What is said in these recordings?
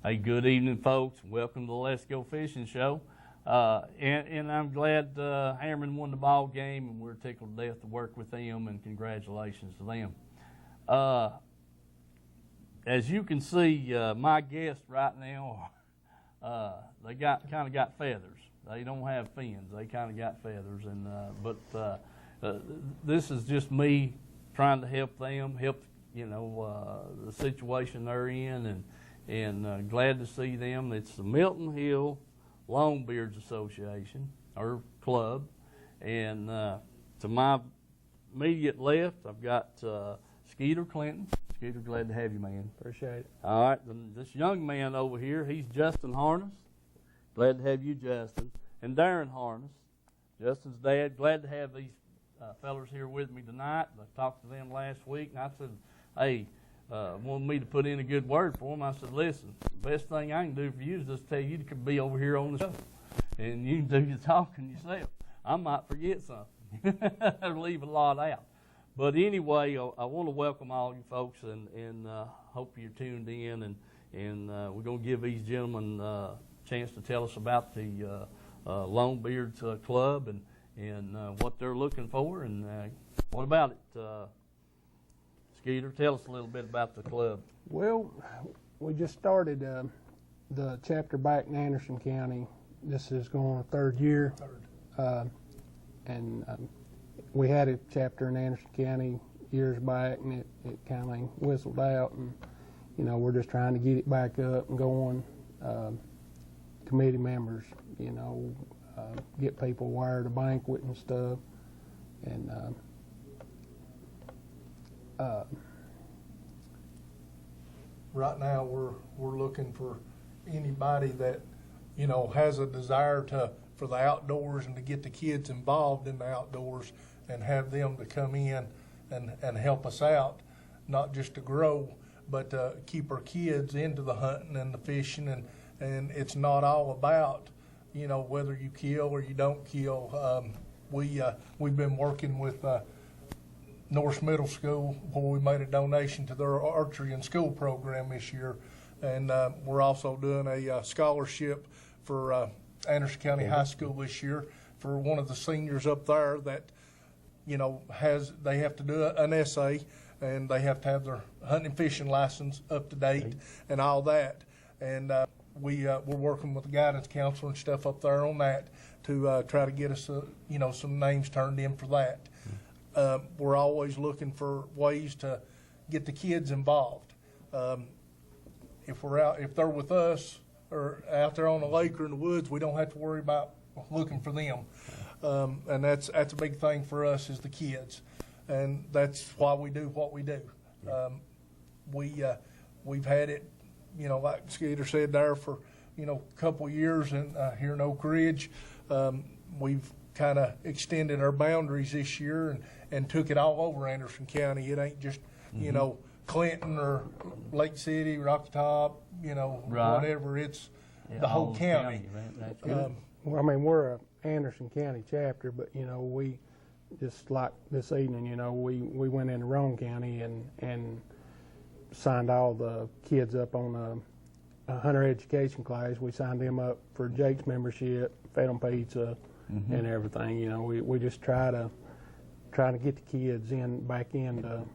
Hey, good evening, folks. Welcome to the Let's Go Fishing show. And I'm glad Hammerman won the ball game, and we're tickled to death to work with them, and congratulations to them. As you can see, my guests right now, they kind of got feathers. They don't have fins. They kind of got feathers, and but this is just me trying to help them, help the situation they're in, and glad to see them. It's the Milton Hill Longbeards Association, or club, and to my immediate left, I've got Skeeter Clinton. Skeeter, glad to have you, man. Appreciate it. All right, this young man over here, he's Justin Harness. Glad to have you, Justin. And Darren Harness, Justin's dad. Glad to have these fellers here with me tonight. I talked to them last week, and I said, hey, wanted me to put in a good word for them. I said, listen, the best thing I can do for you is just tell you to be over here on the show, and you can do the talking yourself. I might forget something or leave a lot out. But anyway, I want to welcome all you folks, and hope you're tuned in, and we're going to give these gentlemen a chance to tell us about the Longbeards Club and what they're looking for, and what about it? Skeeter, tell us a little bit about the club. Well, we just started the chapter back in Anderson County. This is going on third year. And we had a chapter in Anderson County years back, and it kind of whistled out, and we're just trying to get it back up and going. Committee members, get people wired a banquet and stuff, and right now we're looking for anybody that has a desire for the outdoors and to get the kids involved in the outdoors and have them to come in and help us out, not just to grow, but to keep our kids into the hunting and the fishing, and it's not all about whether you kill or you don't kill. We've been working with North Middle School, where we made a donation to their archery and school program this year, and we're also doing a scholarship for Anderson County High School this year for one of the seniors up there that they have to do an essay, and they have to have their hunting and fishing license up to date and all that, and we're working with the guidance counselor and stuff up there on that to try to get us some names turned in for that. We're always looking for ways to get the kids involved. If they're with us or out there on the lake or in the woods, we don't have to worry about looking for them. And that's a big thing for us is the kids, and that's why we do what we do. We've had it, like Skeeter said there, for a couple of years, and here in Oak Ridge, we've kind of extended our boundaries this year and took it all over Anderson County. It ain't just Clinton or Lake City, Rocky Top, whatever. It's the whole county. That's good. well, I mean, we're a Anderson County chapter, but we just like this evening, we went into Roane County and signed all the kids up on a hunter education class. We signed them up for Jake's membership, fed them pizza and everything. We just try to get the kids back into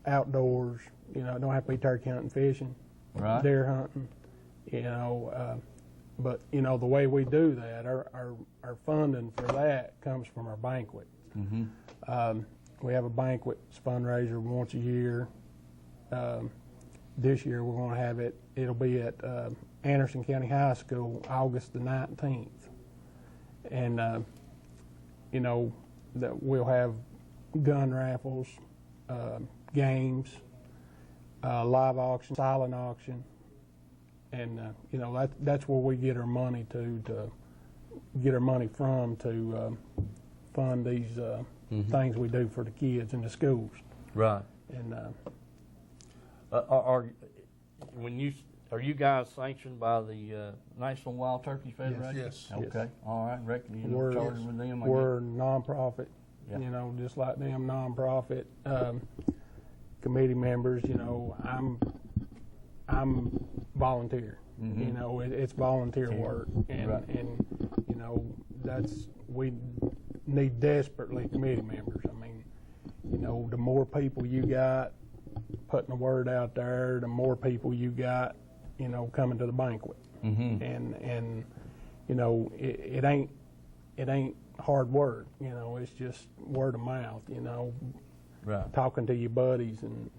outdoors. It don't have to be turkey hunting, fishing, right, deer hunting. But the way we do that, our funding for that comes from our banquet. We have a banquet fundraiser once a year. This year we're going to have it. It'll be at Anderson County High School, August the 19th, and that we'll have gun raffles, games, live auction, silent auction, and that's where we get our money to fund these things we do for the kids in the schools. right. And Are you guys sanctioned by the National Wild Turkey Federation? Yes. Okay. All right. Reckon We're- charged with them. we're nonprofit, Yeah. just like them nonprofit committee members. I'm volunteer. You know, it's volunteer work, and Right. and you know we need desperately committee members. I mean, you know, the more people you got putting the word out there, the more people you got, you know, coming to the banquet. And you know, it ain't hard work. You know, it's just word of mouth. You know, Right. talking to your buddies and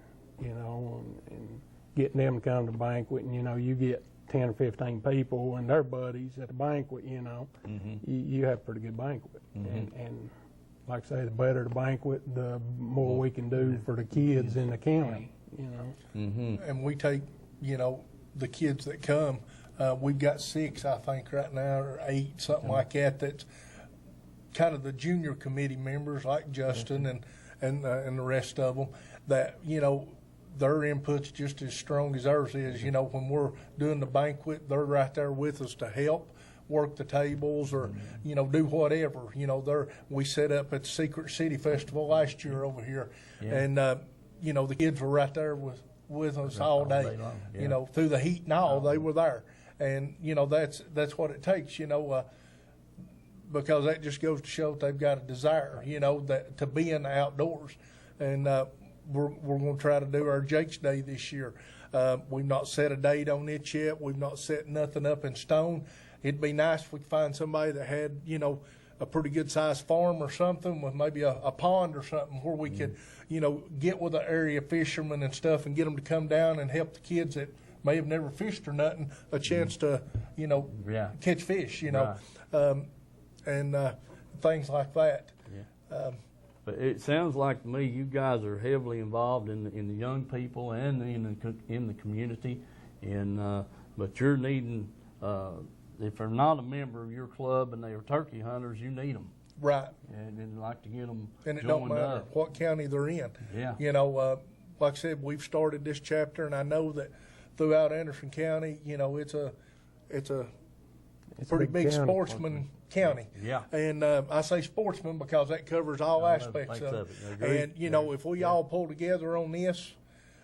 you know and getting them to come to the banquet, and you know, you get 10 or 15 people and their buddies at the banquet. You know, you have a pretty good banquet. And like I say, the better the banquet, the more we can do for the kids in the county. You know, And we take, you know, the kids that come. We've got 6, I think, right now, or 8, something like that. That's kind of the junior committee members, like Justin and the rest of them. That, you know, their input's just as strong as ours is. You know, when we're doing the banquet, they're right there with us to help work the tables or, you know, do whatever. You know, we set up at the Secret City Festival last year over here, and you know, the kids were right there with us all day. long, You know, through the heat and all, they were there, and you know, that's what it takes. You know, because that just goes to show that they've got a desire. You know, that to be in the outdoors, and we're going to try to do our Jake's Day this year. We've not set a date on it yet. We've not set nothing up in stone. It'd be nice if we could find somebody that had, you know, a pretty good sized farm or something with maybe a pond or something where we could, you know, get with the area fishermen and stuff and get them to come down and help the kids that may have never fished or nothing a chance to, you know, catch fish, you know, and things like that. But it sounds like to me you guys are heavily involved in the young people and in the community, and but you're needing. If they're not a member of your club and they are turkey hunters, you need them. Right. And like to get them and it joined don't matter up. what county they're in. Yeah. You know, like I said, we've started this chapter, and I know that throughout Anderson County, you know, it's a pretty big county. sportsman county. Yeah. And I say sportsman because that covers all aspects of it. Agreed. And, you know, if we all pull together on this,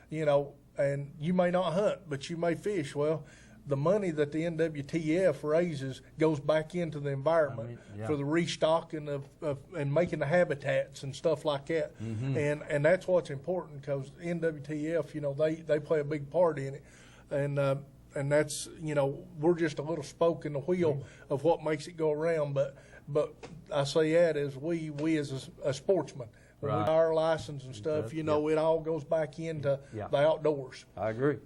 you know, and you may not hunt, but you may fish, well, the money that the NWTF raises goes back into the environment for the restocking of and making the habitats and stuff like that. And that's what's important, because NWTF, you know, they play a big part in it. And that's, you know, we're just a little spoke in the wheel of what makes it go around. But I say that as we as a sportsman. When we buy our license and stuff, you know, it all goes back into the outdoors. I agree.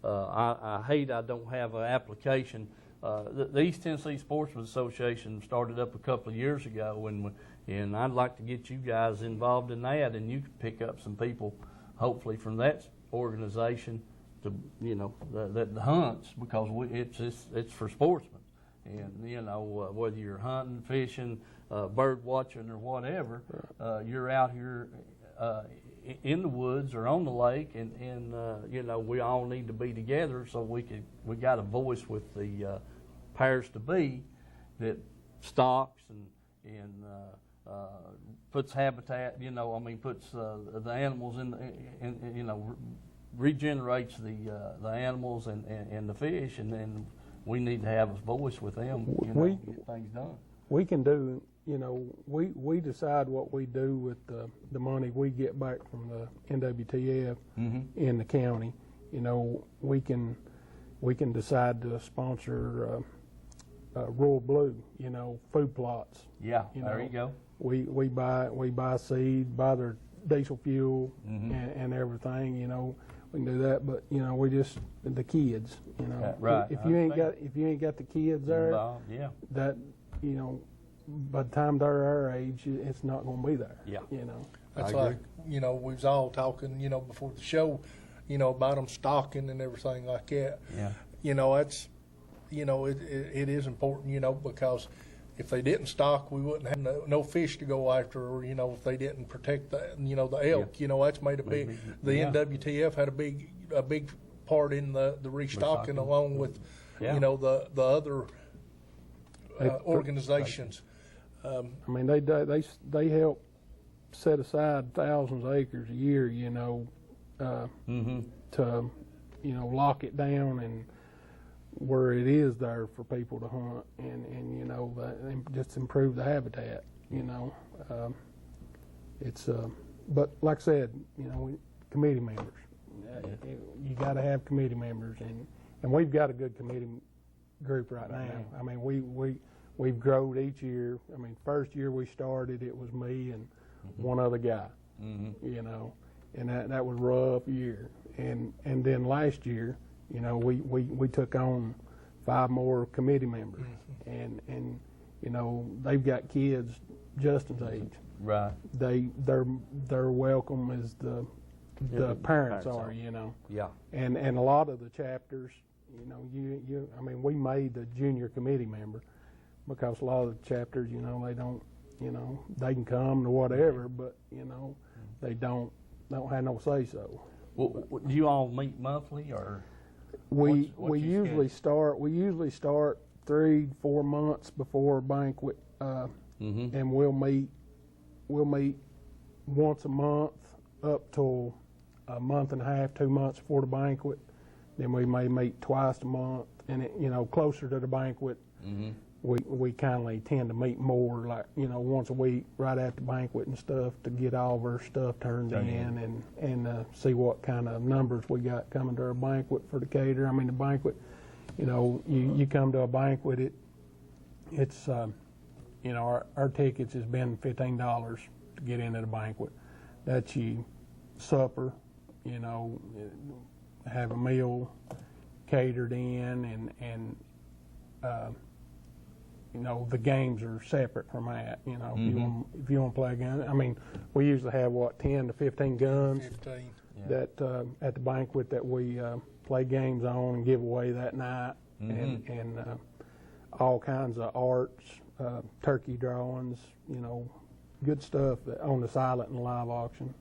I hate I don't have an application. The East Tennessee Sportsman's Association started up a couple of years ago, and I'd like to get you guys involved in that, and you could pick up some people, hopefully, from that organization to, you know, that hunts, because it's for sportsmen, and you know, whether you're hunting, fishing, bird watching, or whatever, you're out here. In the woods or on the lake, and you know, we all need to be together, so we got a voice with the powers to be that stocks and puts habitat, you know, I mean, puts the animals in you know, regenerates the animals and the fish, and then we need to have a voice with them, you know, to get things done. We can do. You know, we decide what we do with the money we get back from the NWTF in the county. You know, we can decide to sponsor Royal Blue. You know, food plots. Yeah, you there know, you go. We buy seed, buy their diesel fuel and everything. You know, we can do that. But you know, we just the kids. You know, right. If you ain't got the kids there, that, you know, by the time they're our age, it's not going to be there. Yeah. You know. That's like, you know, we was all talking, you know, before the show, you know, about them stocking and everything like that. Yeah. You know, that's, you know, it is important, you know, because if they didn't stock, we wouldn't have no fish to go after, or, you know, if they didn't protect the, you know, the elk, you know, that's made a big, the NWTF had a big part in the restocking, along with, you know, the other organizations. I mean, they help set aside thousands of acres a year, you know, to lock it down and where it is there for people to hunt and and just improve the habitat, it's, but like I said, committee members, you got to have committee members and we've got a good committee group right now. I mean, we've grown each year. I mean, first year we started, it was me and one other guy, and that was a rough year. And then last year, we took on 5 more committee members, and they've got kids Justin's age. Right. They're welcome as the parents are, Yeah. And a lot of the chapters, I mean, we made the junior committee member because a lot of the chapters, they don't, they can come to whatever, but they don't have no say so. Well, do you all meet monthly or? We what's your usually start 3-4 months before a banquet, and we'll meet once a month up till a month and a half, 2 months before the banquet. Then we may meet twice a month, and closer to the banquet, we kindly tend to meet more, like once a week right after the banquet and stuff, to get all of our stuff turned in and see what kind of numbers we got coming to our banquet for the cater. I mean, the banquet, you come to a banquet, it's our tickets has been $15 to get into the banquet. That's you supper, have a meal catered in, and the games are separate from that. If you want to play a gun, I mean, we usually have 10 to 15 guns 15. that at the banquet that we play games on and give away that night, and all kinds of arts, turkey drawings, good stuff on the silent and live auction.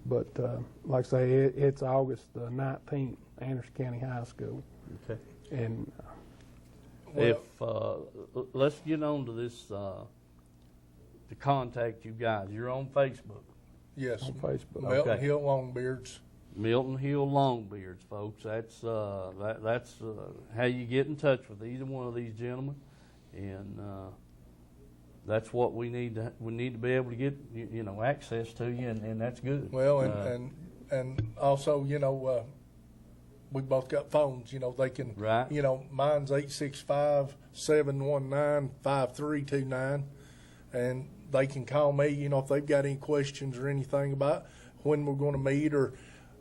But like I say, it's August the 19th, Anderson County High School. Okay. And If let's get on to this, to contact you guys. You're on Facebook. Yes. on Facebook. Milton Hill Longbeards. Milton Hill Longbeards, folks. That's that's how you get in touch with either one of these gentlemen, and that's what we need to be able to get access to you, and that's good. Well, and also we both got phones. They can. Right. Mine's 865-719-5329, and they can call me. If they've got any questions or anything about when we're going to meet, or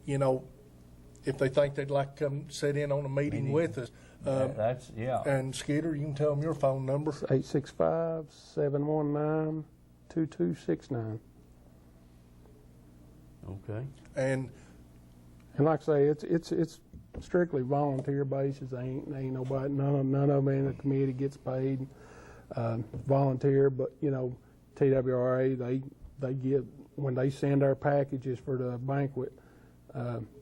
if they think they'd like to come sit in on a meeting with us. That's And Skeeter, you can tell them your phone number. 865-719-2269. Okay. And like I say, it's strictly volunteer basis. Ain't nobody, none of them in the committee gets paid volunteer. But TWRA they give, when they send our packages for the banquet,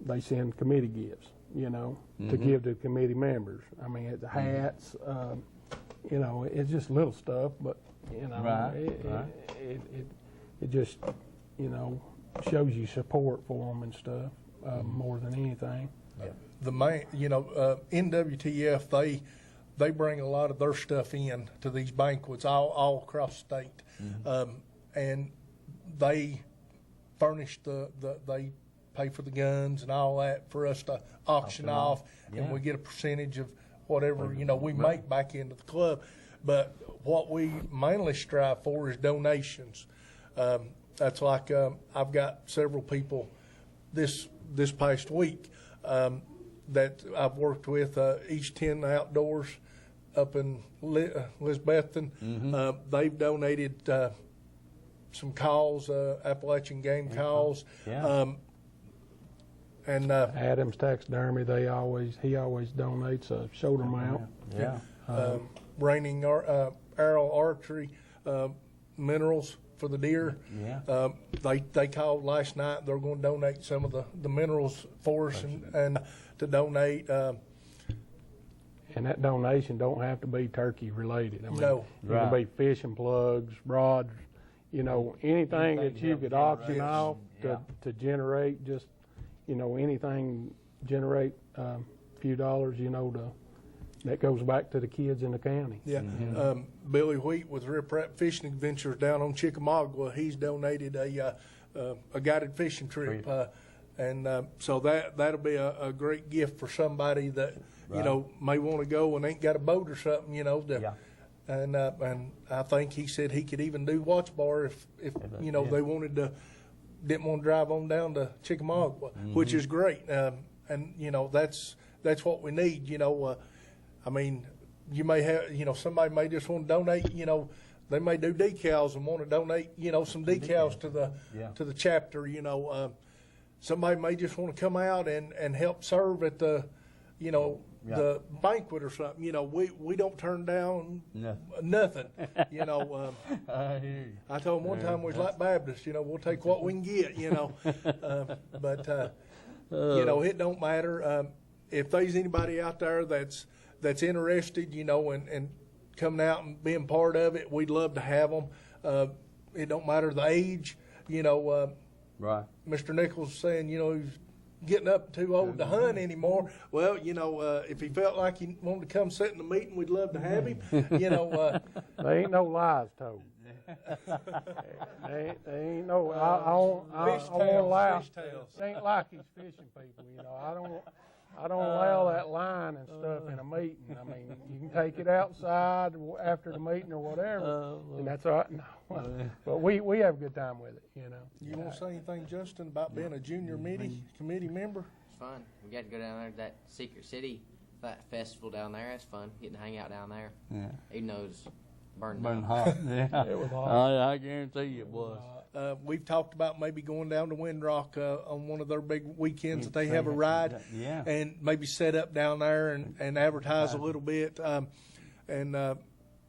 they send committee gifts. To give to committee members. I mean, it's hats. It's just little stuff, but it just shows you support for them and stuff more than anything. the main, NWTF, they bring a lot of their stuff in to these banquets all across the state, and they furnish they pay for the guns and all that for us to auction off, and we get a percentage of whatever we make back into the club. But what we mainly strive for is donations. That's like I've got several people this past week that I've worked with, East 10 Outdoors up in Lisbethton. They've donated some calls, Appalachian game calls. And Adams Taxidermy, he always donates a shoulder mount. Raining Arrow Archery, minerals for the deer. They called last night. They're going to donate some of the minerals for us and to donate. And that donation don't have to be turkey related. I mean, No. It can be fishing plugs, rods, anything that you could auction off to generate just, anything, generate a few dollars, that goes back to the kids in the county. Yeah. Billy Wheat with Rip Rap Fishing Adventures down on Chickamauga, he's donated a guided fishing trip. So that'll be a great gift for somebody that, may want to go and ain't got a boat or something, And I think he said he could even do Watch Bar if they didn't want to drive on down to Chickamauga, which is great. That's what we need. I mean, you may have, somebody may just want to donate. They may do decals and want to donate, some decals to the chapter. Somebody may just want to come out and help serve at the, the banquet or something. We don't turn down nothing. I hear you. I told them one time we was like Baptists. We'll take what we can get. But it don't matter. If there's anybody out there that's interested, and coming out and being part of it, we'd love to have them. It don't matter the age. Right. Mr. Nichols saying, he's getting up too old to hunt anymore. Well, if he felt like he wanted to come sit in the meeting, we'd love to have him. There ain't no lies told. There ain't no. I won't allow. It ain't like he's fishing people. I don't allow that line and stuff in a meeting. I mean, you can take it outside after the meeting or whatever, and that's all right. No. But we have a good time with it, You want to say anything, Justin, about being a junior committee member? It's fun. We got to go down there to that Secret City festival down there. That's fun, getting to hang out down there. Yeah. Even though it's burning hot. Yeah. It was hot. I guarantee you it was. We've talked about maybe going down to Windrock on one of their big weekends that they have a ride, and maybe set up down there and advertise a little bit, and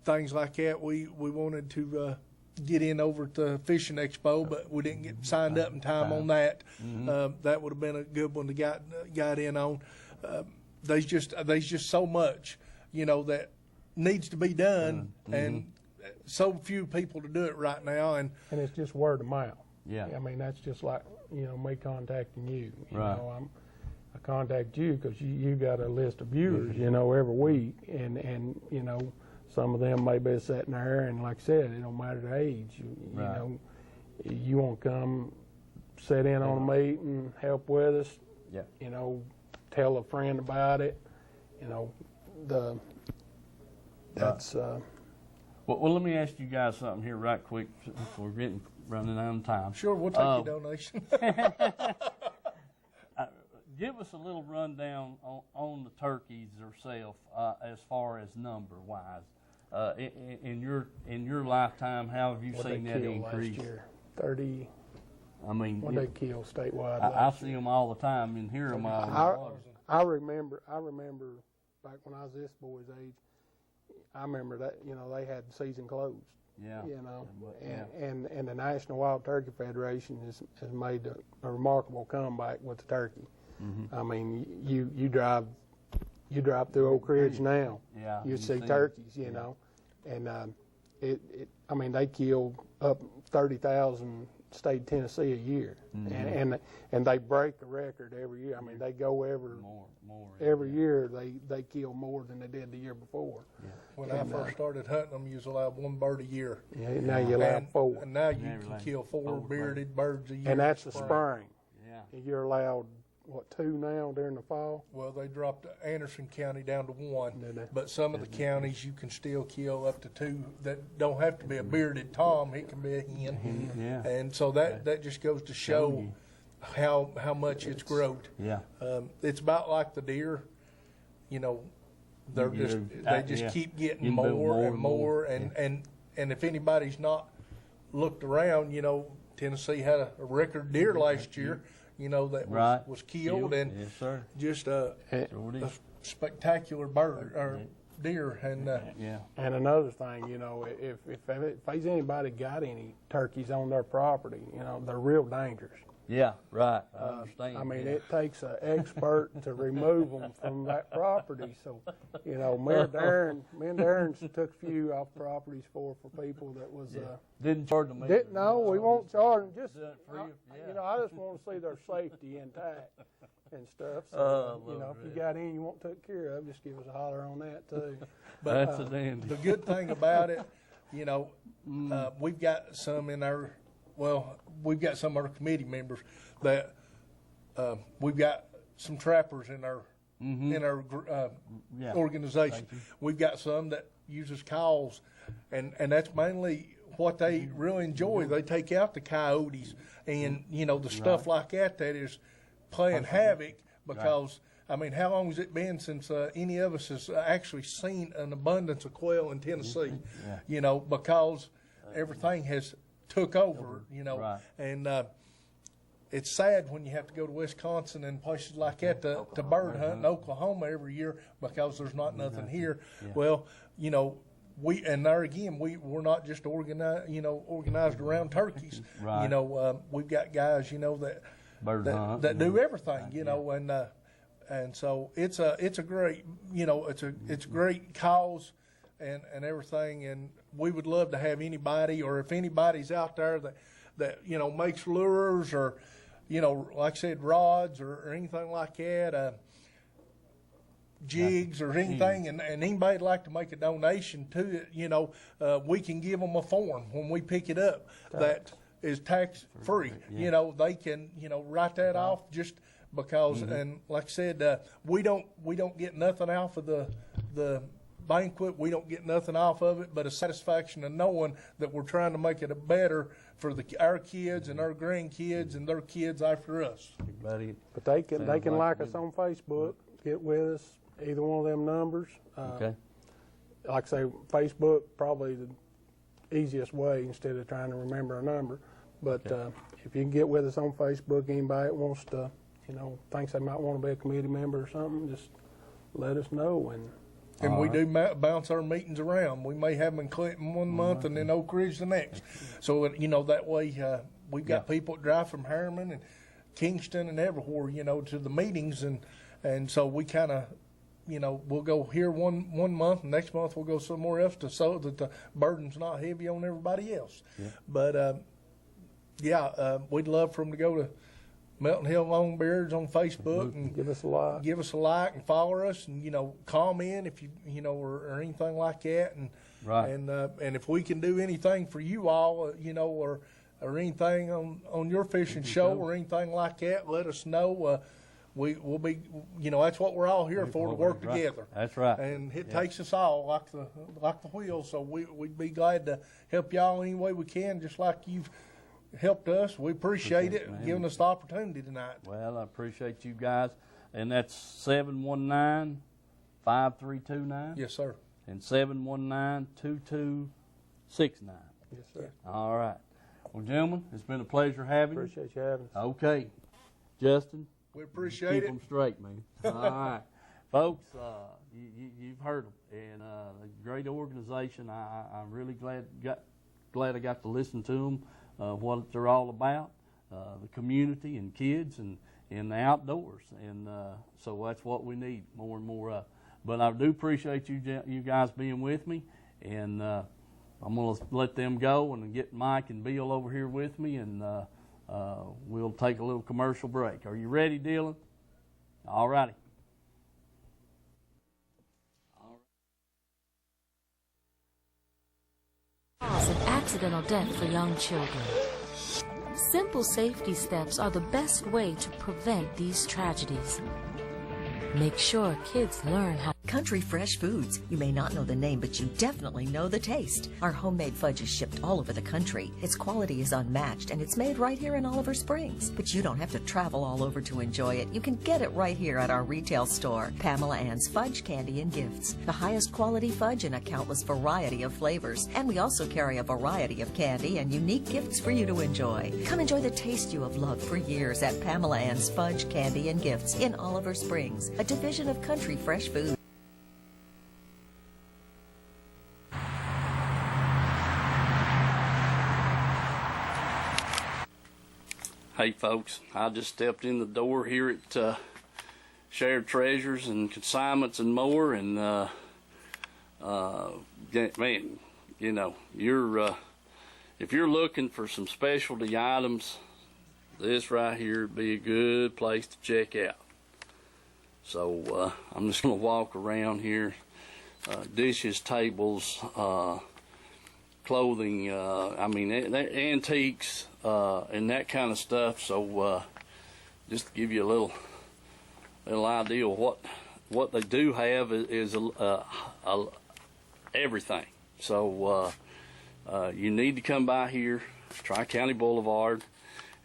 things like that. We wanted to get in over at the Fishing Expo, but we didn't get signed up in time on that. That would have been a good one to got in on. There's just so much, that needs to be done, and so few people to do it right now, and it's just word of mouth. Yeah. I mean, that's just like me contacting you. Right. I contact you because you got a list of viewers, every week, and some of them may be sitting there, and like I said, it don't matter the age. You want to come sit in on a meeting, help with us. Yeah. Tell a friend about it. That's. Well, let me ask you guys something here right quick. We're running out of time. Sure, we'll take your donation. Give us a little rundown on the turkeys themselves, as far as number wise. In your lifetime, how have you seen that increase? Last year? 30. I mean, what they kill statewide? I see them all the time and hear them all. I remember back when I was this boy's age. I remember that they had season closed. Yeah. And the National Wild Turkey Federation has made a remarkable comeback with the turkey. I mean, you drive through Oak Ridge now. Yeah. You see turkeys, and I mean they kill up 30,000 state of Tennessee a year, and they break the record every year. I mean they go every year they kill more than they did the year before. Yeah. When I first started hunting them, you was allowed one bird a year. Yeah, now you allow 4. And now you can kill 4 bearded birds a year. And that's the spring. Yeah. You're allowed, 2 now during the fall? Well, they dropped Anderson County down to 1, but some of the counties you can still kill up to 2. That don't have to be a bearded tom; it can be a hen. Yeah. And so that just goes to show how much it's growed. Yeah. It's about like the deer, they just keep getting more and more, and if anybody's not looked around, Tennessee had a record deer last year. That was killed, and yes, sir. just a spectacular bird or deer, and And another thing, if there's anybody got any turkeys on their property, they're real dangerous. Yeah, right. I understand. I mean, it takes an expert to remove them from that property. So, me and Darren took a few off properties for people that was. Didn't charge them. No, we won't charge them. Just, free, I just want to see their safety intact. and stuff. So, Oh, you know, Lord, if you got any you want took care of, just give us a holler on that too. That's a dandy. The good thing about it, you know, we've got some in our, we've got some of our committee members that we've got some trappers in our organization. We've got some that uses calls, and that's mainly what they really enjoy. They take out the coyotes and the stuff like that is playing havoc because. I mean, how long has it been since any of us has actually seen an abundance of quail in Tennessee? Because everything has took over, and it's sad when you have to go to Wisconsin and places like that to bird hunt in Oklahoma every year because there's not nothing here. Well, we're not just organized around turkeys. We've got guys, that do everything, and so it's a great, it's a great cause and everything. And we would love to have anybody, or if anybody's out there that makes lures or, like I said, rods or anything like that, jigs or anything, and anybody'd like to make a donation to it, we can give them a form when we pick it up that is tax free. They can, write that off just because, and like I said, we don't get nothing off of the banquet. We don't get nothing off of it, but a satisfaction of knowing that we're trying to make it a better for our kids and our grandkids and their kids after us. But they can like us on Facebook, get with us, either one of them numbers. Okay. Like I say, Facebook probably the easiest way instead of trying to remember a number. But if you can get with us on Facebook, anybody that wants to, thinks they might want to be a committee member or something, just let us know. And we do bounce our meetings around. We may have them in Clinton one month and then Oak Ridge the next. So, that way we've got people that drive from Harriman and Kingston and everywhere, to the meetings. And so we kind of, we'll go here one month, and next month we'll go somewhere else so that the burden's not heavy on everybody else. Yeah. But, we'd love for them to go to Melton Hill Longbeards on Facebook and give us a like and follow us, and comment if you or anything like that, and and if we can do anything for you all, or anything on your fishing show or anything like that, let us know. We'll be, that's what we're all here for, to work together. That's right. And it takes us all like the wheel. So we'd be glad to help y'all any way we can, just like you've helped us. We appreciate it, giving us the opportunity tonight. Well, I appreciate you guys. And that's 719-5329? Yes, sir. And 719-2269. Yes, sir. All right. Well, gentlemen, it's been a pleasure having you. Appreciate you having us. Okay. Justin? We appreciate keep them straight, man. All right. Folks, you've heard them. And a great organization. I'm really glad I got to listen to them. What they're all about, the community and kids and the outdoors, and so that's what we need more and more of. But I do appreciate you guys being with me, and I'm going to let them go and get Mike and Bill over here with me, and we'll take a little commercial break. Are you ready, Dylan? All righty. Of accidental death for young children. Simple safety steps are the best way to prevent these tragedies. Make sure kids learn how. Country Fresh Foods. You may not know the name, but you definitely know the taste. Our homemade fudge is shipped all over the country. Its quality is unmatched, and it's made right here in Oliver Springs. But you don't have to travel all over to enjoy it. You can get it right here at our retail store, Pamela Ann's Fudge, Candy, and Gifts. The highest quality fudge in a countless variety of flavors. And we also carry a variety of candy and unique gifts for you to enjoy. Come enjoy the taste you have loved for years at Pamela Ann's Fudge, Candy, and Gifts in Oliver Springs, a division of Country Fresh Foods. Hey folks, I just stepped in the door here at Shared Treasures and Consignments and More, and man, if you're looking for some specialty items, this right here would be a good place to check out. So I'm just going to walk around here. Dishes, tables, clothing, antiques, and that kind of stuff. So just to give you a little idea of what they do have is everything. So you need to come by here, Tri-County Boulevard,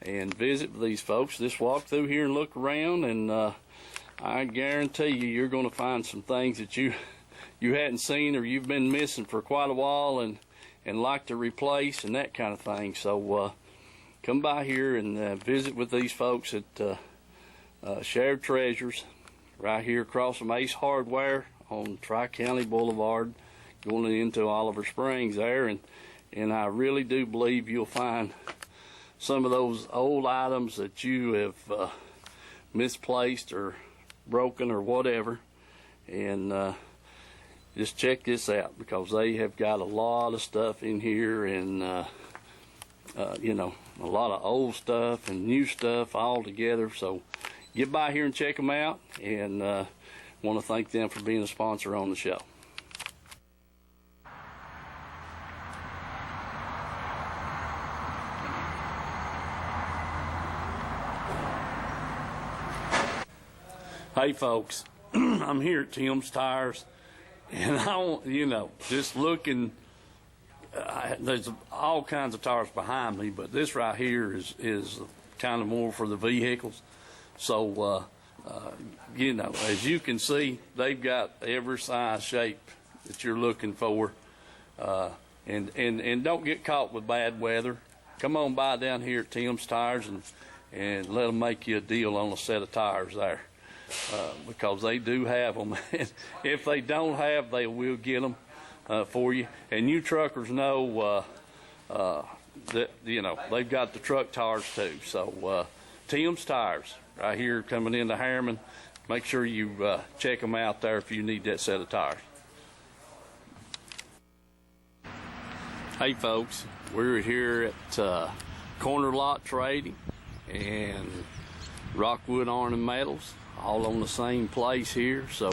and visit with these folks. Just walk through here and look around, and I guarantee you're going to find some things that you hadn't seen or you've been missing for quite a while and like to replace and that kind of thing. So come by here and visit with these folks at Shared Treasures right here across from Ace Hardware on Tri-County Boulevard going into Oliver Springs there. And I really do believe you'll find some of those old items that you have misplaced or broken or whatever. And just check this out, because they have got a lot of stuff in here, and a lot of old stuff and new stuff all together. So get by here and check them out, and want to thank them for being a sponsor on the show. Hey folks, I'm here at Tim's Tires, and I want, just looking, there's all kinds of tires behind me, but this right here is kind of more for the vehicles. So, as you can see, they've got every size shape that you're looking for. And don't get caught with bad weather. Come on by down here at Tim's Tires and let them make you a deal on a set of tires there. Because they do have them. If they don't have, they will get them for you. And you truckers know that they've got the truck tires too. So Tim's Tires right here coming into Harriman. Make sure you check them out there if you need that set of tires. Hey folks, we're here at Corner Lot Trading and Rockwood Iron & Metals, all on the same place here. So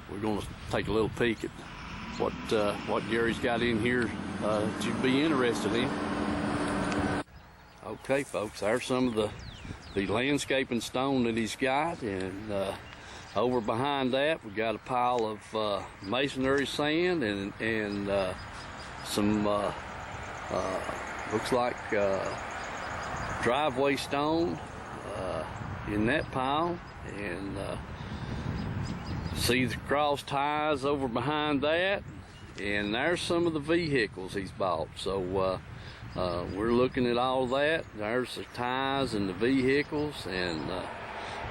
we're going to take a little peek at what Gary's got in here that you'd be interested in. Okay folks, there's some of the landscaping stone that he's got, and over behind that we got a pile of masonry sand and some looks like driveway stone in that pile, and see the cross ties over behind that, and there's some of the vehicles he's bought. So we're looking at all that. There's the ties and the vehicles and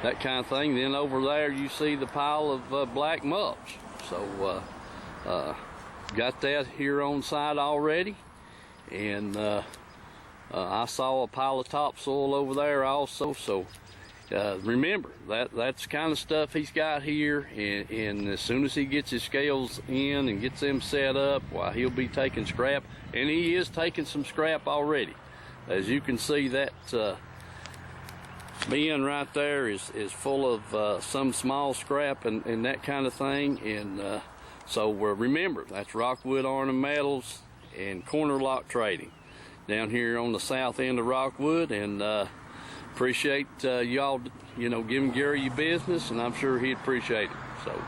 that kind of thing. Then over there you see the pile of black mulch. So got that here on site already, and I saw a pile of topsoil over there also. So remember, that's the kind of stuff he's got here, and as soon as he gets his scales in and gets them set up, why, he'll be taking scrap, and he is taking some scrap already. As you can see, that bin right there is full of some small scrap and that kind of thing. And so remember, that's Rockwood Iron & Metals and Corner Lot Trading down here on the south end of Rockwood. And appreciate y'all, giving Gary your business, and I'm sure he'd appreciate it. So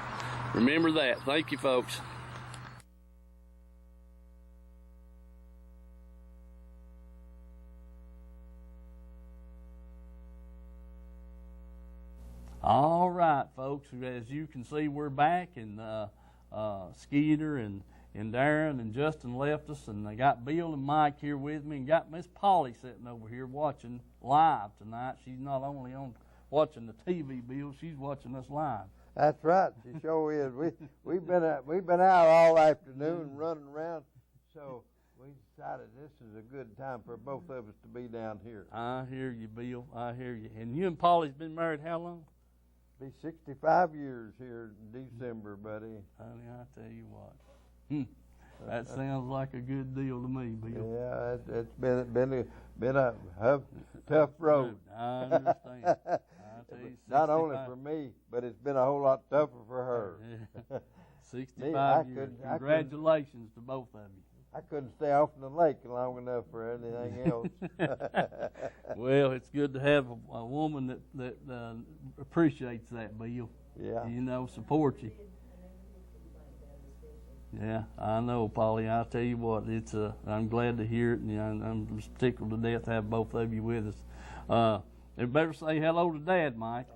remember that. Thank you, folks. All right, folks. As you can see, we're back, and Skeeter and Darren and Justin left us, and I got Bill and Mike here with me, and got Miss Polly sitting over here watching live tonight. She's not only on watching the TV, Bill, she's watching us live. That's right. She sure is. We've been out all afternoon running around, so we decided this is a good time for both of us to be down here. I hear you, Bill. I hear you. And you and Polly's been married how long? Be 65 years here in December, buddy. Honey, I tell you what. That sounds like a good deal to me, Bill. Yeah, it's been a tough road. I understand. I tell you, Not only 65. for me, but it's been a whole lot tougher for her. Yeah. 65 I years. couldn't- Congratulations to both of you. I couldn't stay off in the lake long enough for anything else. Well, it's good to have a woman that appreciates that, Bill. Yeah. You know, support you. Yeah, I know, Polly. I'll tell you what, I'm glad to hear it, and I'm just tickled to death to have both of you with us. You better say hello to Dad, Mike.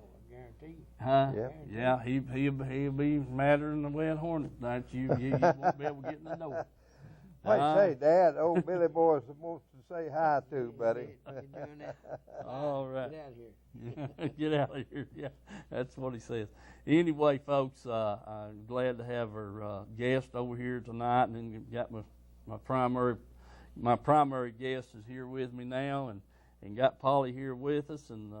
Huh? Yeah. Yeah, he'll be madder than the wet hornet. That you won't be able to get in the door. Say, Dad, old Billy Boy is supposed to say hi to, buddy. All right. Get out of here. Get out of here. Yeah, that's what he says. Anyway, folks, I'm glad to have our guest over here tonight, and then got my primary guest is here with me now, and got Polly here with us, and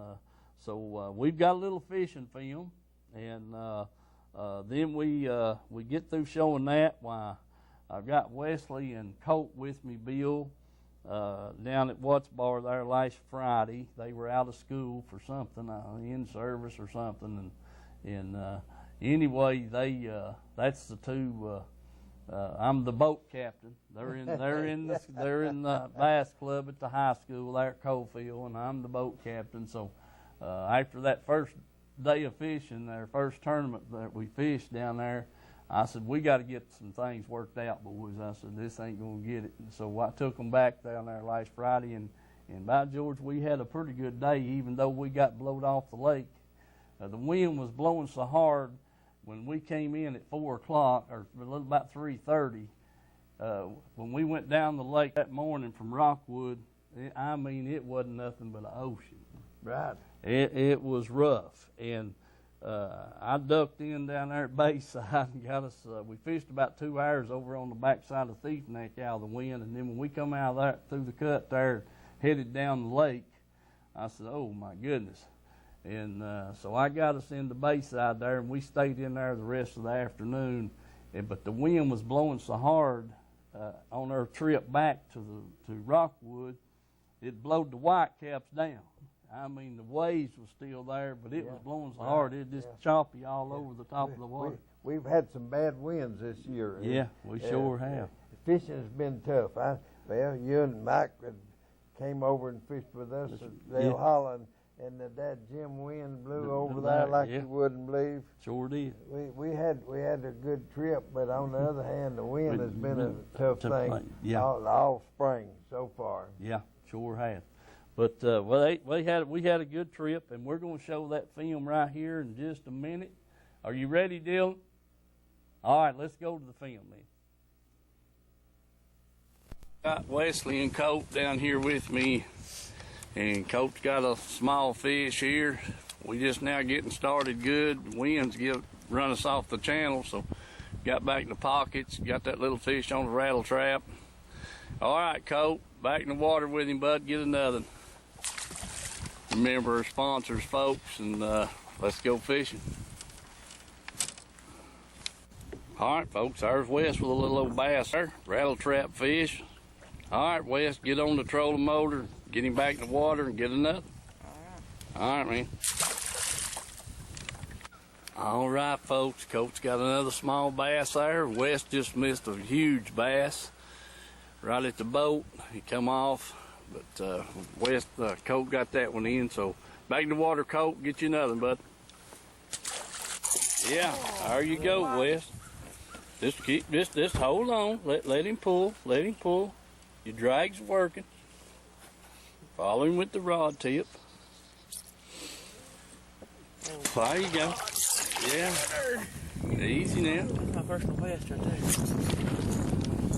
so we've got a little fishing film, and then we get through showing that. Why, I've got Wesley and Colt with me, Bill, down at Watts Bar there last Friday. They were out of school for something, in service or something, and anyway, that's the two. I'm the boat captain. They're in the bass club at the high school there at Coalfield, and I'm the boat captain. So after that first day of fishing, our first tournament that we fished down there, I said, we got to get some things worked out, boys. I said, this ain't going to get it. And so I took them back down there last Friday, and by George, we had a pretty good day, even though we got blowed off the lake. The wind was blowing so hard when we came in at 4 o'clock, or a little about 3:30. When we went down the lake that morning from Rockwood, it wasn't nothing but an ocean. Right. It was rough, and I ducked in down there at Bayside and got us. We fished about 2 hours over on the backside of Thief Neck out of the wind, and then when we come out of there through the cut there, headed down the lake, I said, "Oh my goodness!" And so I got us into Bayside there, and we stayed in there the rest of the afternoon. But the wind was blowing so hard on our trip back to Rockwood, it blowed the whitecaps down. The waves were still there, but it was blowing so hard, it just choppy all over the top of the water. We've had some bad winds this year. Yeah, we sure have. Fishing has been tough. You and Mike came over and fished with us at Dale Holland, and that Jim wind blew over there like you wouldn't believe. Sure did. We had a good trip, but on the other hand, the wind has been a tough thing all spring so far. Yeah, sure has. But we had a good trip, and we're going to show that film right here in just a minute. Are you ready, Dylan? All right, let's go to the film then. Got Wesley and Colt down here with me, and Colt's got a small fish here. We just now getting started good. The winds run us off the channel, so got back in the pockets, got that little fish on the rattle trap. All right, Colt, back in the water with him, bud. Get another. Remember our sponsors, folks, and let's go fishing. All right, folks, there's Wes with a little old bass there, rattle trap fish. All right, Wes, get on the trolling motor, get him back in the water, and get another. All right, man. All right, folks, Colt's got another small bass there. Wes just missed a huge bass right at the boat. He come off. But Colt got that one in, so back in the water, Colt. Get you another, bud. Yeah, there you go, Wes. Just hold on. Let him pull. Let him pull. Your drag's working. Follow him with the rod tip. There you go. Yeah. Easy now. That's my first West right there.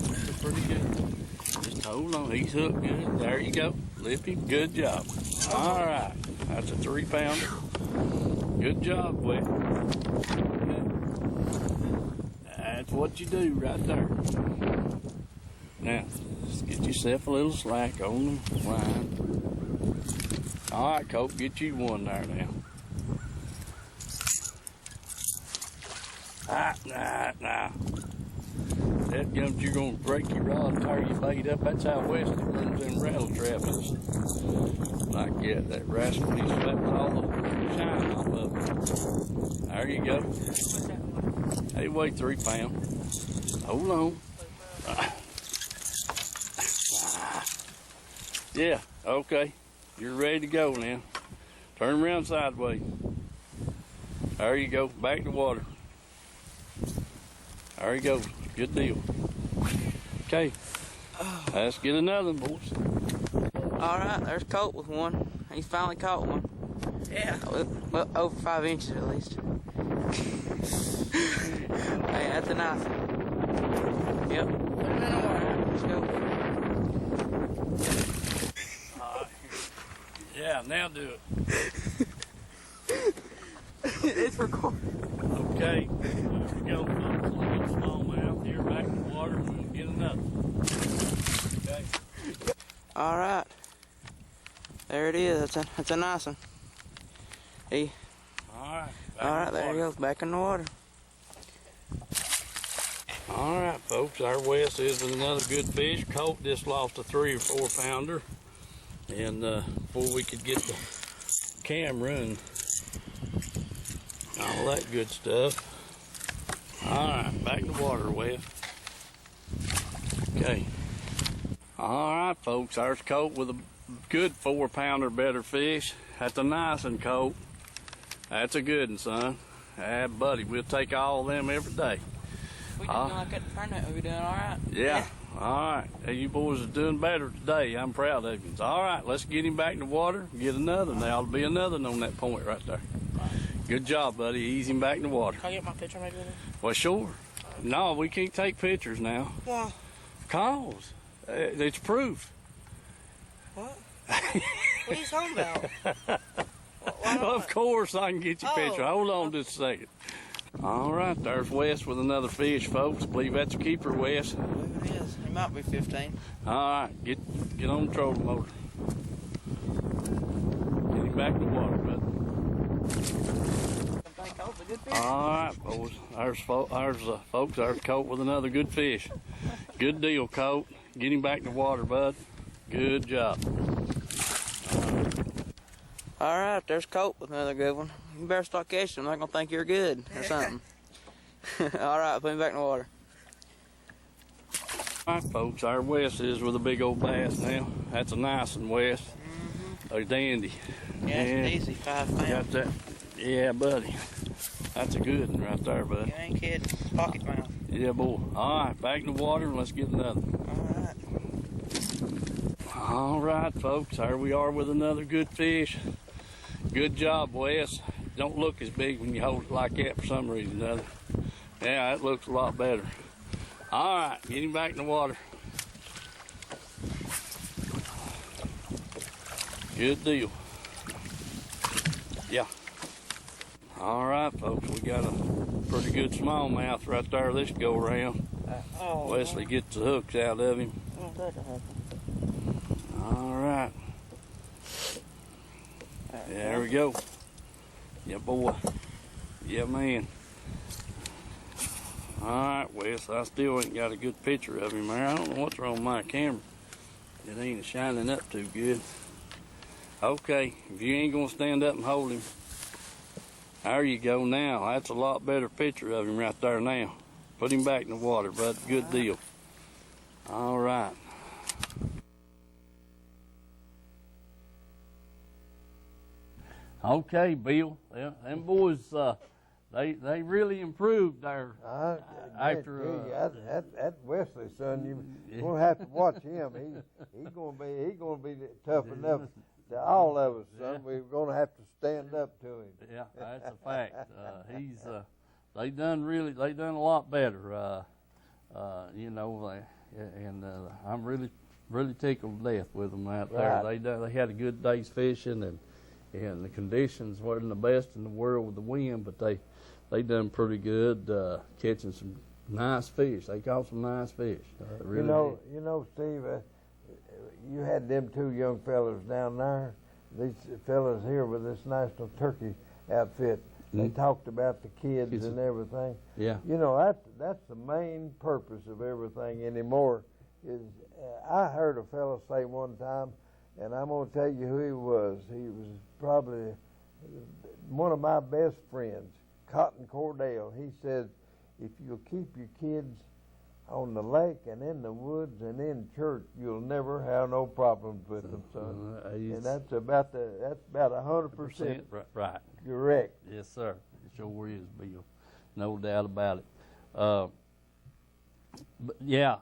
That's pretty good. Just hold on. He's hooked good. There you go. Lift him. Good job. All right. That's a 3-pounder. Good job, Wes. That's what you do right there. Now, just get yourself a little slack on the line. All right, Colt, get you one there now. Nah. That gums, you're gonna break your rod and tear your bait up. That's how West runs them rattle traps. Like that rascal, he slapped all the shine off of it. There you go. They weigh 3 pounds. Hold on. Yeah, okay. You're ready to go now. Turn around sideways. There you go. Back to water. There you go. Good deal. Okay. Let's get another one, boys. All right, there's Colt with one. He's finally caught one. Yeah. Well, over 5 inches at least. Hey, that's a nice one. Yep. Let's go. Yeah, now do it. It's recording. Okay. There we go, folks. Look at the smallmouth here. Back in the water. We'll get another. Okay. All right. There it is. That's a nice one. Hey. All right. There he goes. Back in the water. All right, folks. Our West is with another good fish. Colt just lost a 3 or 4 pounder. And before we could get the camera and all that good stuff. All right, back in the water, Wes. Okay. All right, folks, there's Colt with a good 4 pounder better fish. That's a nice one, Colt. That's a good one, son. Ah, buddy, we'll take all of them every day. We just like at the tournament. We doing all right? Yeah. All right. Hey, you boys are doing better today. I'm proud of you. All right, let's get him back in the water. Get another. There'll be another one on that point right there. Good job, buddy. Ease him back in the water. Can I get my picture maybe with it? Well, sure. No, we can't take pictures now. Why? Cause it's proof. What? What are you talking about? Why not? Of course, I can get you a picture. Hold on just a second. All right, there's Wes with another fish, folks. I believe that's a keeper, Wes. I believe it is. He might be 15. All right, get on the trolling motor. Get him back in the water, bud. All right, boys. There's folks. There's Colt with another good fish. Good deal, Colt. Get him back in the water, bud. Good job. All right, there's Colt with another good one. You better start catching them. They're going to think you're good or something. All right, put him back in the water. All right, folks, our Wes is with a big old bass now. That's a nice one, Wes. A dandy. Yeah, it's easy, 5 pounds. Got that. Yeah, buddy. That's a good one right there, buddy. You ain't kidding. Pocket mouth. Yeah, boy. All right, back in the water and let's get another. All right. All right, folks, here we are with another good fish. Good job, Wes. Don't look as big when you hold it like that for some reason, does it? Yeah, that looks a lot better. All right, get him back in the water. Good deal. Yeah. All right, folks, we got a pretty good smallmouth right there this go around. Wesley gets the hooks out of him. All right. There we go. Yeah, boy. Yeah, man. All right, Wes, I still ain't got a good picture of him there. I don't know what's wrong with my camera. It ain't shining up too good. Okay, if you ain't gonna stand up and hold him, there you go now. That's a lot better picture of him right there now. Put him back in the water, bud. Good deal. All right. Okay, Bill. Yeah, them boys, they really improved there after. That Wesley son, you're gonna have to watch him. He's gonna be tough enough to all of us, son. We're gonna have to stand up to him. Yeah, that's a fact. They done a lot better. I'm really tickled to death with them out there. Right. They had a good day's fishing and the conditions weren't the best in the world with the wind, but they done pretty good catching some nice fish. They caught some nice fish. Really You know, Steve, you had them 2 young fellas down there. These fellas here with this National Turkey outfit. They talked about the kids and everything. Yeah. You know, that's the main purpose of everything anymore. Is I heard a fellow say one time, and I'm going to tell you who he was. He was probably one of my best friends, Cotton Cordell. He said, if you'll keep your kids on the lake and in the woods and in church, you'll never have no problems with them, son. And that's about 100% right. correct. Yes, sir. It sure is, Bill. No doubt about it. But yeah,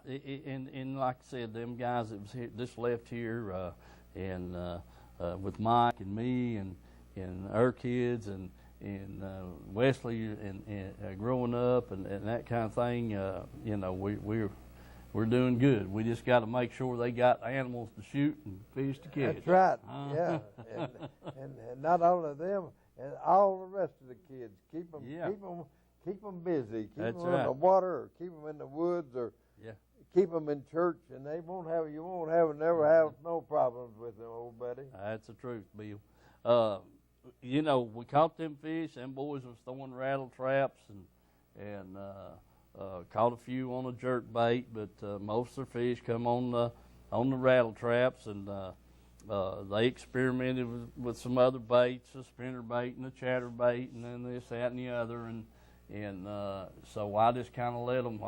and like I said, them guys that was here, just left here, and with Mike and me and our kids and Wesley and growing up and that kind of thing, you know, we're doing good. We just got to make sure they got animals to shoot and fish to catch. That's right. Yeah, and not only them, and all the rest of the kids. Keep them busy. Keep them in the water, or keep them in the woods, or keep them in church, and you won't never have no problems with them, old buddy. That's the truth, Bill. You know, we caught them fish. Them boys was throwing rattle traps and caught a few on a jerk bait, but most of their fish come on the rattle traps, and they experimented with some other baits, a spinner bait and a chatter bait, and then this, that, and the other, and so I just kind of let them,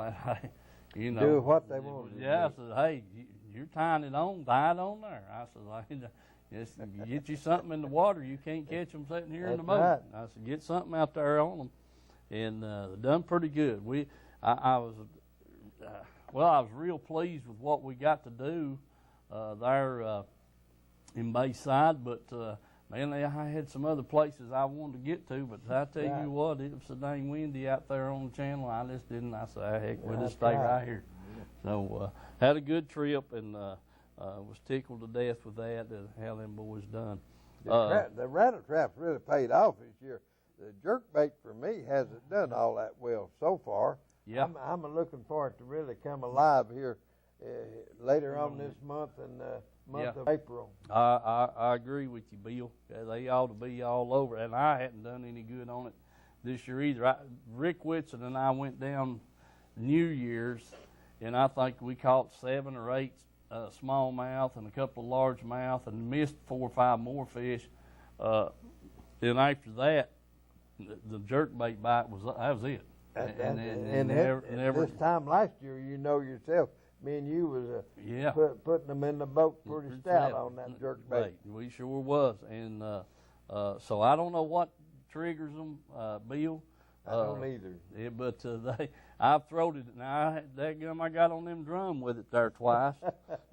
you know, do what they want. Yeah, I said, hey, you're tying it on, tie it on there. I said, yes, get you something in the water. You can't catch them sitting here in the boat. Right. I said, get something out there on them, and they done pretty good. I was real pleased with what we got to do there in Bayside, but man, I had some other places I wanted to get to, but I tell you what, it was so dang windy out there on the channel. I just didn't. I said, heck, we'll just stay right here. So had a good trip, and was tickled to death with that, how them boys done. The rattle traps really paid off this year. The jerkbait for me hasn't done all that well so far. Yeah. I'm looking for it to really come alive here later on this month and month of April. I agree with you, Bill. They ought to be all over, and I hadn't done any good on it this year either. Rick Whitson and I went down New Year's, and I think we caught 7 or 8 smallmouth and a couple of largemouth, and missed 4 or 5 more fish. Then after that, the jerkbait bite was it. And this time last year, you know yourself, me and you was putting them in the boat pretty stout on that jerkbait. We sure was, and so I don't know what triggers them, Bill. I don't either. Yeah, but I've thrown it. Now, I got on them drum with it there twice,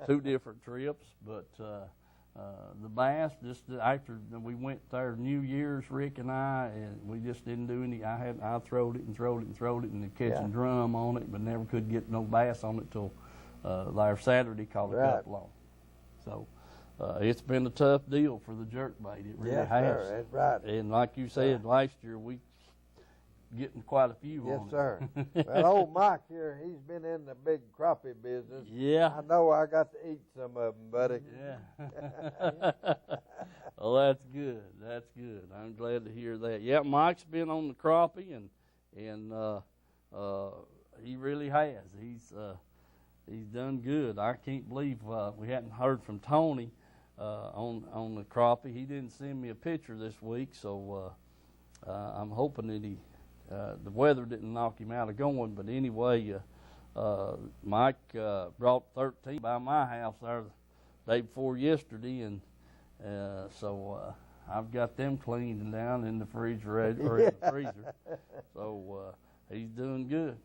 2 different trips. But the bass, just after we went there New Year's, Rick and I, and we just didn't do any. I throwed it and catching drum on it, but never could get no bass on it till there Saturday. Caught a couple on. So it's been a tough deal for the jerkbait. It really has. Sir, that's right. And like you said, last year we getting quite a few on it. Yes, sir. Well, old Mike here, he's been in the big crappie business. Yeah. I know I got to eat some of them, buddy. Yeah. Well, that's good. That's good. I'm glad to hear that. Yeah, Mike's been on the crappie, and he really has. He's done good. I can't believe we hadn't heard from Tony on the crappie. He didn't send me a picture this week, so I'm hoping that the weather didn't knock him out of going. But anyway, Mike brought 13 by my house there the day before yesterday, and so I've got them cleaned and down in the refrigerator or in the freezer. So he's doing good.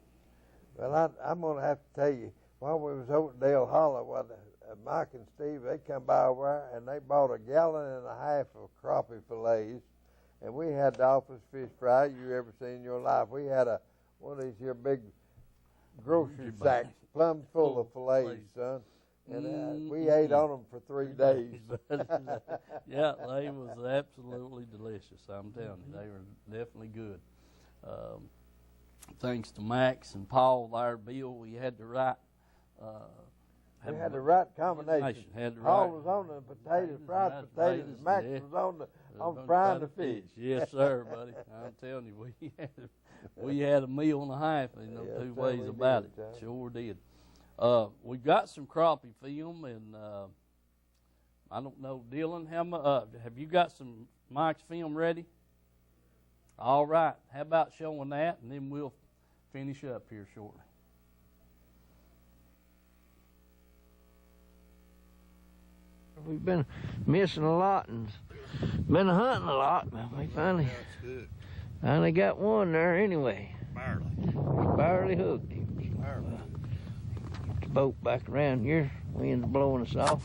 Well, I'm going to have to tell you, while we was over at Dale Hollow, Mike and Steve, they come by over and they bought 1.5 gallons of crappie fillets. And we had the office fish fry you ever seen in your life. We had one of these here big grocery sacks plumb full of fillets, son. And we ate on them for 3 days. Yeah, they was absolutely delicious. I'm telling you, they were definitely good. Thanks to Max and Paul there, Bill, we had to write We had the right combination. Had the All right- was on the potatoes, fried mashed potatoes. potatoes, Max yeah. was on frying the fish. Yes, sir, buddy. I'm telling you, we had a meal and a half. No Yeah, two so ways we about did, it. John. Sure did. We got some crappie film, and I don't know, Dylan. Have you got some Mike's film ready? All right. How about showing that, and then we'll finish up here shortly. We've been missing a lot and been hunting a lot, but we finally got one there anyway. Barely hooked him. Get the boat back around here. Wind's blowing us off.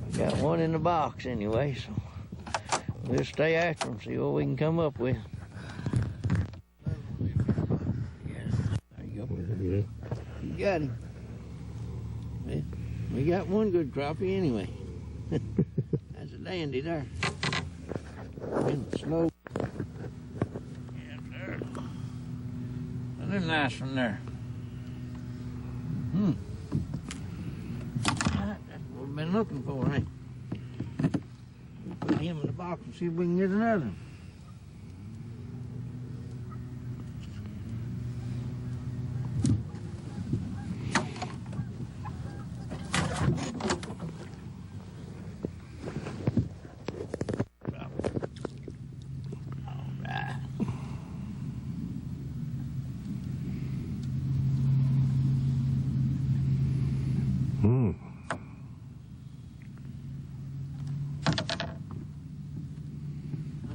We got one in the box anyway, so we'll stay after him, see what we can come up with. There you go. You got him. We got one good crappie anyway. That's a dandy there. Been slow. Yeah, there. Another nice one there. That's what we've been looking for, ain't it? We'll put him in the box and see if we can get another one.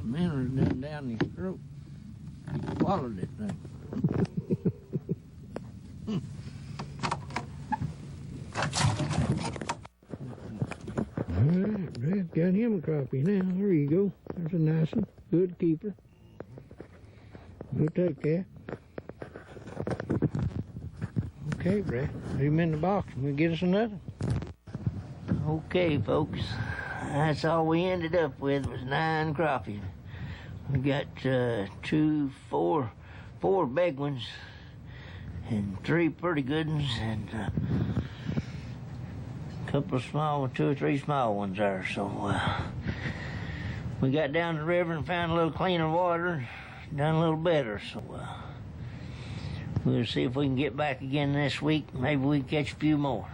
Minnows done down his throat. He swallowed it thing. All right, Brad got him a crappie now. There you go. There's a nice one. Good keeper. We'll take that. Okay, Brad. Put him in the box and we'll get us another. Okay, folks. That's all we ended up with was 9 crappie. We got four big ones and 3 pretty good ones and a couple of small, 2 or 3 small ones there. So we got down the river and found a little cleaner water, done a little better. So we'll see if we can get back again this week. Maybe we can catch a few more.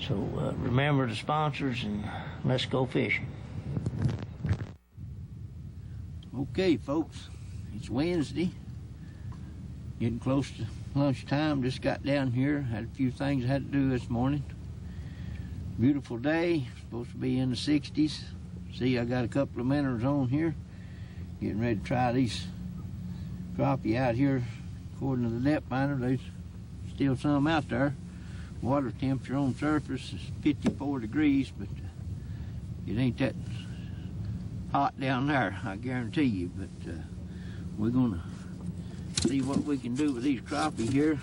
So remember the sponsors and let's go fishing. Okay, folks, it's Wednesday. Getting close to lunchtime. Just got down here. Had a few things I had to do this morning. Beautiful day. Supposed to be in the 60s. See, I got a couple of minnows on here. Getting ready to try these crappie out here. According to the depth finder, there's still some out there. Water temperature on surface is 54 degrees, but it ain't that hot down there, I guarantee you. But we're going to see what we can do with these crappie here.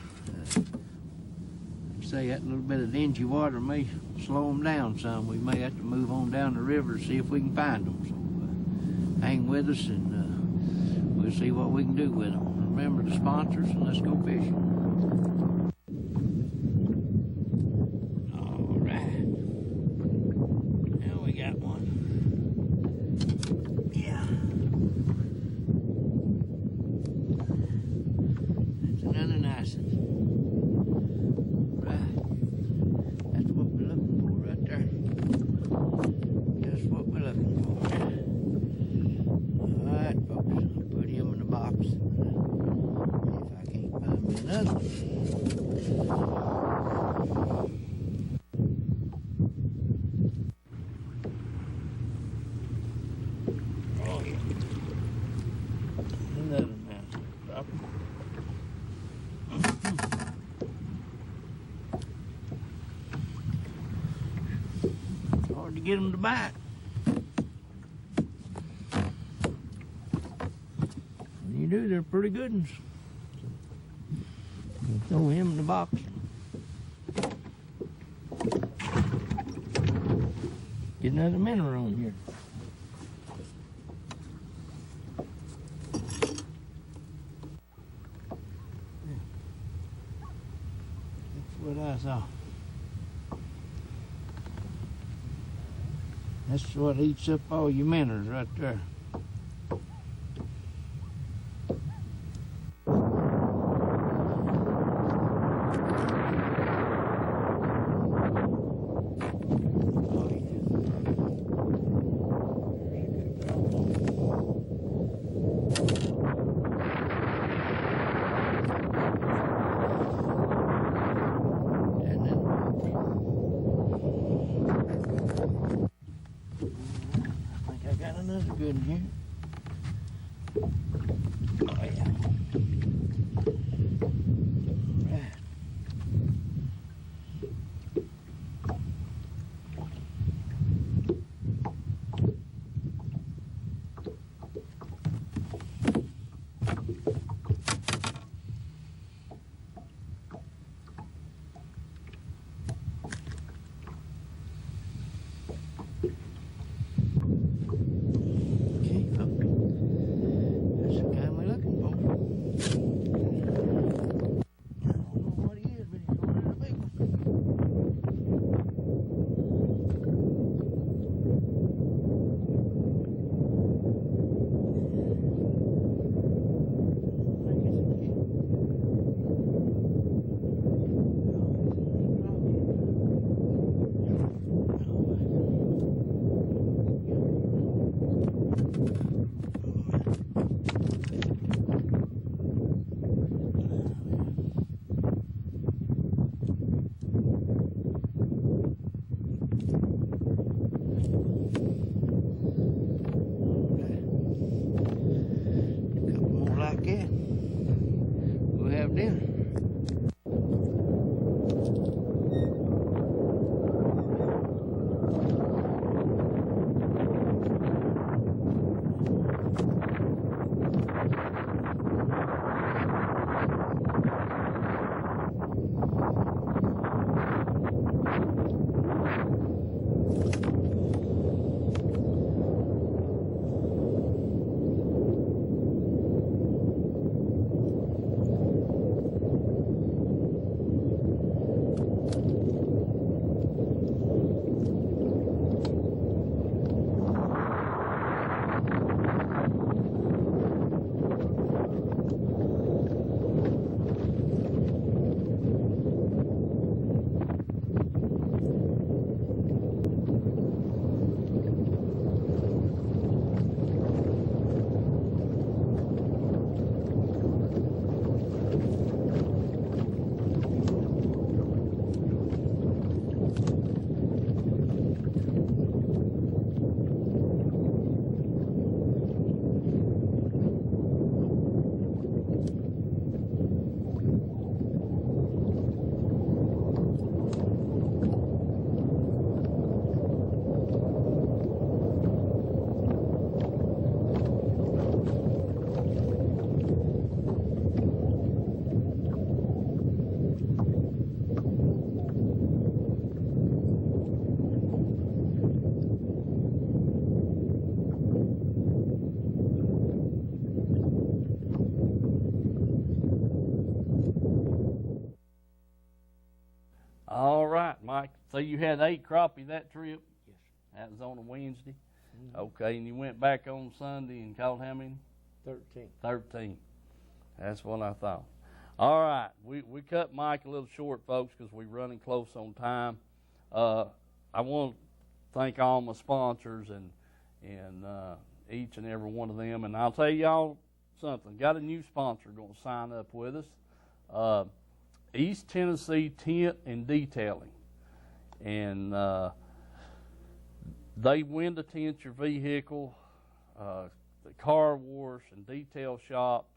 Say that little bit of dingy water may slow them down some. We may have to move on down the river to see if we can find them. So hang with us and we'll see what we can do with them. Remember the sponsors and let's go fishing. Hard to get them to bite. When you do, they're pretty good ones. Throw him in the box. Get another minnow on here. That's all. That's what eats up all your minnows right there. Another good one here. Oh, yeah. Right. We'll have dinner. All right, Mike. So you had 8 crappie that trip? Yes. That was on a Wednesday? Mm-hmm. Okay, and you went back on Sunday and caught how many? 13. 13. That's what I thought. All right, we cut Mike a little short, folks, because we're running close on time. I want to thank all my sponsors and each and every one of them. And I'll tell y'all something. Got a new sponsor going to sign up with us. East Tennessee Tent and Detailing. And they window tint your vehicle, the car wash and detail shop,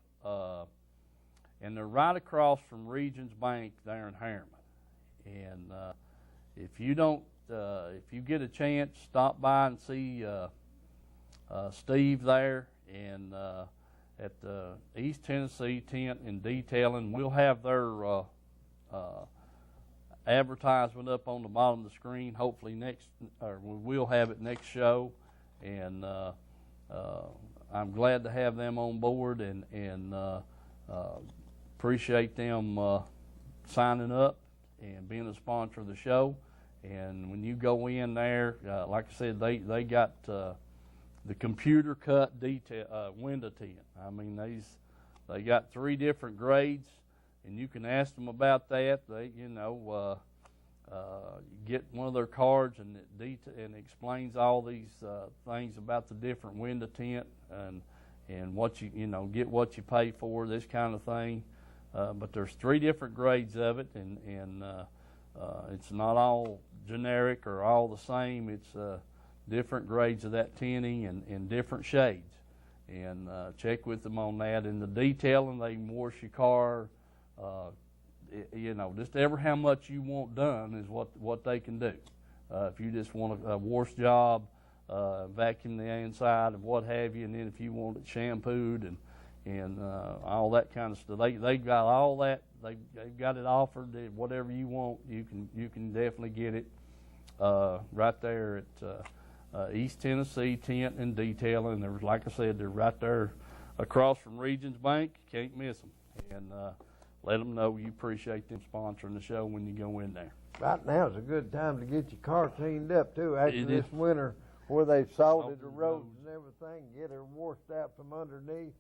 and they're right across from Regions Bank there in Harriman. And if you get a chance, stop by and see Steve there and at the East Tennessee Tent and Detailing. We'll have their advertisement up on the bottom of the screen. Hopefully we will have it next show, and I'm glad to have them on board and appreciate them signing up. and being a sponsor of the show. And when you go in there, like I said, they got the computer cut detail window tint. I mean, they got 3 different grades, and you can ask them about that. They, get one of their cards, and it explains all these things about the different window tint and what you get what you pay for, this kind of thing. But there's 3 different grades of it, and it's not all generic or all the same. It's different grades of that tinting and different shades. And check with them on that. And the detailing, they can wash your car. Just ever how much you want done is what they can do. If you just want a wash job, vacuum the inside and what have you, and then if you want it shampooed and all that kind of stuff, they got all that. They've got it offered. Whatever you want, you can definitely get it right there at East Tennessee Tint and Detailing. There's, like I said, they're right there across from Regions Bank. You can't miss them. And let them know you appreciate them sponsoring the show when you go in there. Right now is a good time to get your car cleaned up, too, after this winter where they've salted the roads and everything, get her washed out from underneath.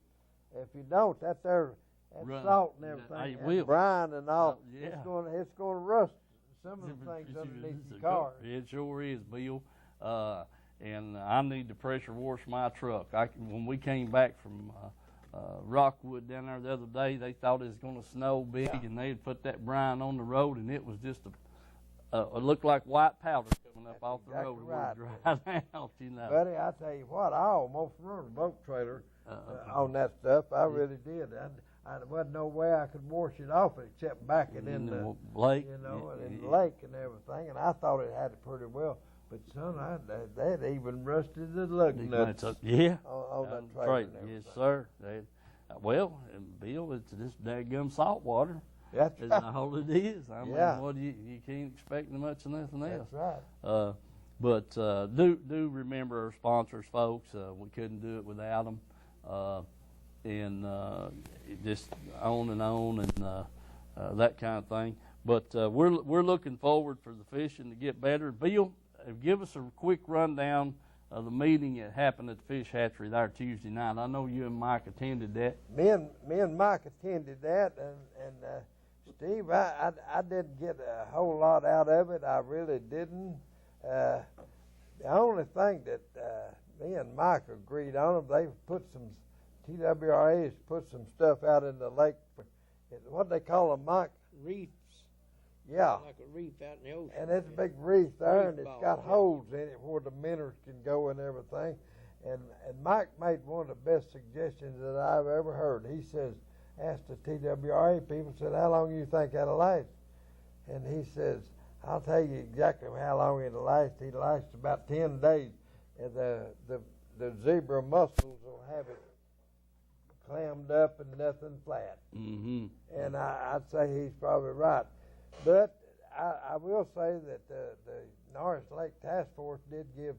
If you don't, that salt and everything, that brine and all, it's going to rust some of the things underneath your car. It sure is, Bill. And I need to pressure wash my truck. When we came back from Rockwood down there the other day, they thought it was going to snow big, and they had put that brine on the road, and it was just it looked like white powder coming up off the road. Right. It was dried out, Buddy, I tell you what, I almost run a boat trailer on that stuff. I really did. There wasn't no way I could wash it off except back it in the lake, in the lake and everything, and I thought it had it pretty well. But son, that even rusted the lug nuts on that trailer. Yes, sir. Well, and Bill, it's just dadgum salt water. That's all it is. I mean, what you can't expect much of nothing else. That's right. But do remember our sponsors, folks. We couldn't do it without them. And just on and that kind of thing. But we're looking forward for the fishing to get better. Bill, give us a quick rundown of the meeting that happened at the fish hatchery there Tuesday night. I know you and Mike attended that. Me and Mike attended that, and Steve, I didn't get a whole lot out of it. I really didn't. The only thing that me and Mike agreed on, they put some TWRA's put some stuff out in the lake. What they call them, Mike? Reefs. Yeah. Like a reef out in the ocean. And it's a big reef there, and it's got holes in it where the minnows can go and everything. And Mike made one of the best suggestions that I've ever heard. He says, asked the TWRA people, said, how long do you think that'll last? And he says, I'll tell you exactly how long it'll last. It'll last about 10 days. And the zebra mussels will have it clammed up and nothing flat. Mm-hmm. And I'd say he's probably right. But I will say that the Norris Lake Task Force did give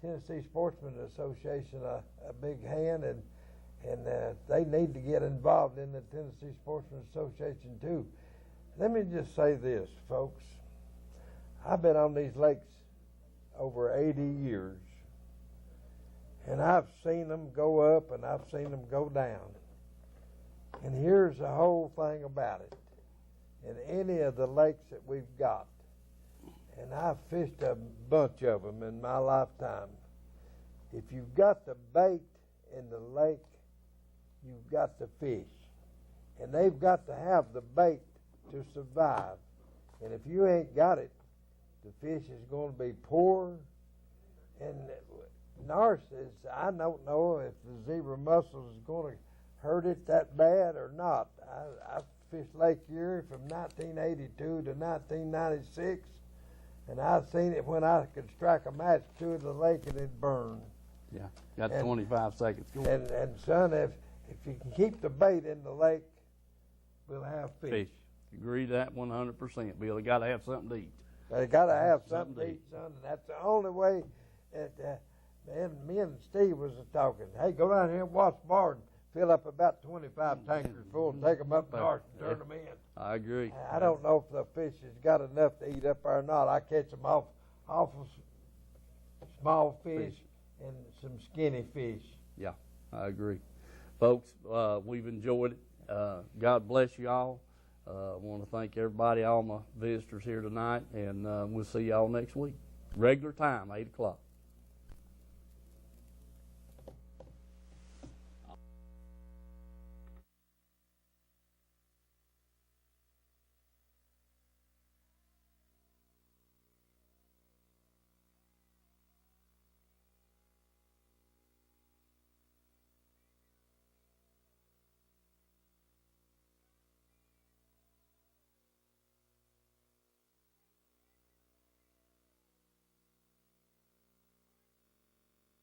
Tennessee Sportsman Association a big hand, and they need to get involved in the Tennessee Sportsman Association too. Let me just say this, folks. I've been on these lakes over 80 years, and I've seen them go up and I've seen them go down. And here's the whole thing about it. In any of the lakes that we've got, and I've fished a bunch of them in my lifetime, if you've got the bait in the lake, you've got the fish. And they've got to have the bait to survive. And if you ain't got it, the fish is going to be poor. And Narcissus, I don't know if the zebra mussels is going to hurt it that bad or not. I fished Lake Erie from 1982 to 1996, and I've seen it when I could strike a match to the lake and it burned. Yeah, got 25 seconds. And son, if you can keep the bait in the lake, we'll have fish. Agree to that 100%, Bill. They got to have something to eat. They got to have something to eat, son, and that's the only way that me and Steve was talking. Hey, go down here and watch Barton. fill up about 25 tankers full and take them up north and turn them in. I agree. I don't know if the fish has got enough to eat up there or not. I catch them off of small fish and some skinny fish. Yeah, I agree. Folks, we've enjoyed it. God bless you all. I want to thank everybody, all my visitors here tonight, and we'll see y'all next week. Regular time, 8 o'clock.